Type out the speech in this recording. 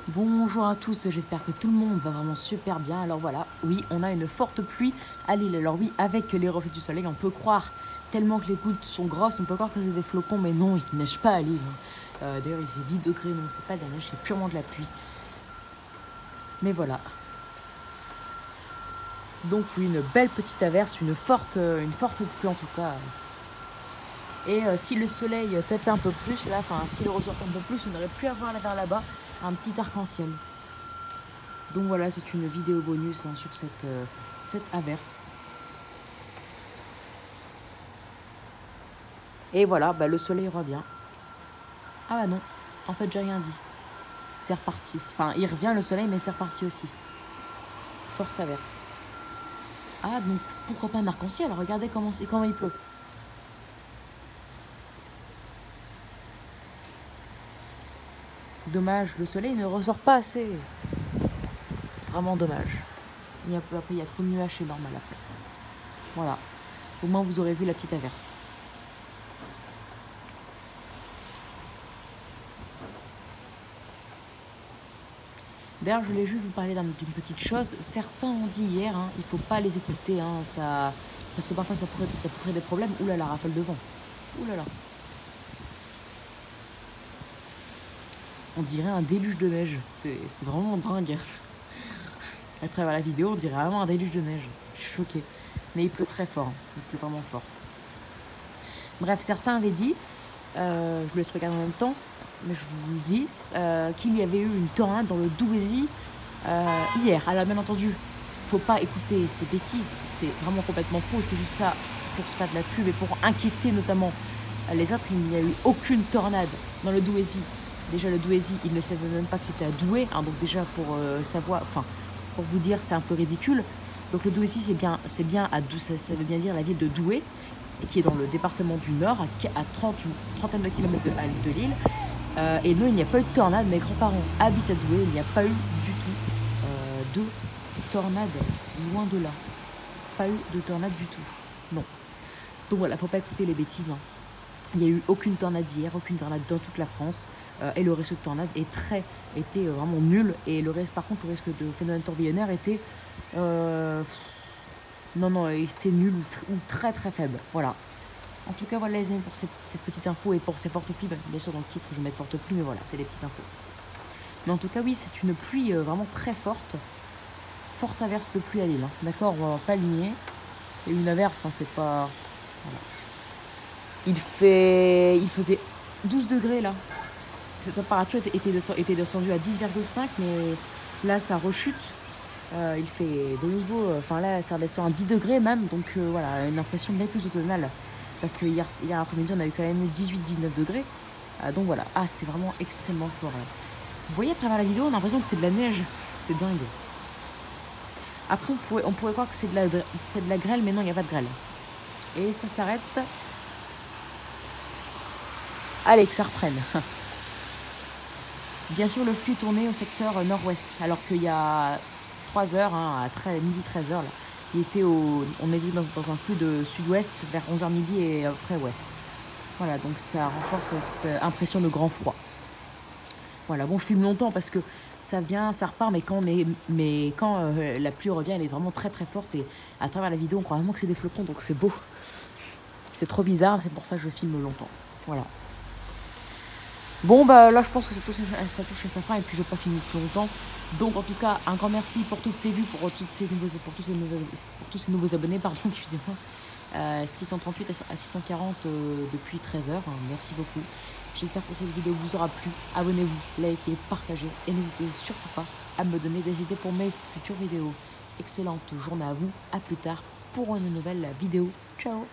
Bonjour à tous, j'espère que tout le monde va vraiment super bien. Alors voilà, oui, on a une forte pluie à Lille. Alors oui, avec les reflets du soleil, on peut croire, tellement que les gouttes sont grosses, on peut croire que c'est des flocons, mais non, il ne neige pas à Lille. D'ailleurs, il fait 10 degrés, donc c'est pas de la neige, c'est purement de la pluie. Mais voilà. Donc oui, une belle petite averse, une forte pluie en tout cas. Et si le soleil tapait un peu plus, là, enfin, s'il ressortait un peu plus, on aurait pu avoir vers là-bas un petit arc-en-ciel. Donc voilà, c'est une vidéo bonus sur cette averse. Et voilà, le soleil revient. Ah bah non, en fait j'ai rien dit. C'est reparti. Enfin, il revient le soleil, mais c'est reparti aussi. Forte averse. Ah, donc pourquoi pas un arc-en-ciel? Regardez comment il pleut. Dommage, le soleil ne ressort pas assez. Vraiment dommage. Après, il y a trop de nuages, c'est normal après. Voilà. Au moins, vous aurez vu la petite averse. D'ailleurs, je voulais juste vous parler d'une petite chose. Certains ont dit hier, il ne faut pas les écouter, parce que parfois ça pourrait des problèmes. Ouh là là, rafale de vent. Ouh là là. On dirait un déluge de neige. C'est vraiment dingue. À travers la vidéo, on dirait vraiment un déluge de neige. Je suis choquée. Mais il pleut très fort. Il pleut vraiment fort. Bref, certains avaient dit, je vous laisse regarder en même temps, mais je vous le dis, qu'il y avait eu une tornade dans le Douaisis hier. Alors bien entendu, faut pas écouter ces bêtises, c'est vraiment complètement faux. C'est juste ça pour se faire de la pub et pour inquiéter notamment les autres. Il n'y a eu aucune tornade dans le Douaisis. Déjà le Douaisis, ils ne savaient même pas que c'était à Douai, donc déjà pour savoir, enfin pour vous dire, c'est un peu ridicule. Donc le Douaisis, c'est bien à Douai, ça veut bien dire la ville de Douai, qui est dans le département du Nord, à une trentaine de kilomètres de Lille. Et non, il n'y a pas eu de tornade. Mes grands-parents habitent à Douai, il n'y a pas eu du tout de tornade, loin de là. Pas eu de tornade du tout, non. Donc voilà, faut pas écouter les bêtises. Il n'y a eu aucune tornade hier, aucune tornade dans toute la France. Et le risque de tornade était vraiment nul. Et le reste, par contre, le risque de phénomène tourbillonnaire était... non, il était nul ou très très faible. Voilà. En tout cas, voilà les amis pour cette petite info et pour ces fortes pluies. Bien sûr, dans le titre, je vais mettre forte pluie, mais voilà, c'est des petites infos. Mais en tout cas, oui, c'est une pluie vraiment très forte. Forte averse de pluie à Lille. D'accord, on va pas aligner. C'est une averse, c'est pas... Voilà. Il faisait 12 degrés là. Cette température était descendue à 10,5, mais là, ça rechute. Il fait de nouveau, là, ça redescend à 10 degrés même, donc voilà, une impression bien plus automnale. Parce que hier après-midi, on a eu quand même 18-19 degrés. Donc voilà, c'est vraiment extrêmement fort là. Vous voyez à travers la vidéo, on a l'impression que c'est de la neige. C'est dingue. Après, on pourrait croire que c'est de la grêle, mais non, il n'y a pas de grêle. Et ça s'arrête. Allez, que ça reprenne. Bien sûr, le flux tournait au secteur nord-ouest, alors qu'il y a 3 heures, à midi 13h, là, on était dans un flux de sud-ouest vers 11h midi et après ouest. Voilà, donc ça renforce cette impression de grand froid. Voilà, bon, je filme longtemps parce que ça vient, ça repart, mais quand la pluie revient, elle est vraiment très très forte et à travers la vidéo, on croit vraiment que c'est des flocons, donc c'est beau. C'est trop bizarre, c'est pour ça que je filme longtemps. Voilà. Bon, là, je pense que ça touche à sa fin et puis je vais pas finir plus longtemps. Donc, en tout cas, un grand merci pour toutes ces vues, pour tous ces nouveaux abonnés, pardon, excusez-moi. 638 à 640 depuis 13h. Merci beaucoup. J'espère que cette vidéo vous aura plu. Abonnez-vous, likez, partagez et n'hésitez surtout pas à me donner des idées pour mes futures vidéos. Excellente journée à vous. À plus tard pour une nouvelle vidéo. Ciao.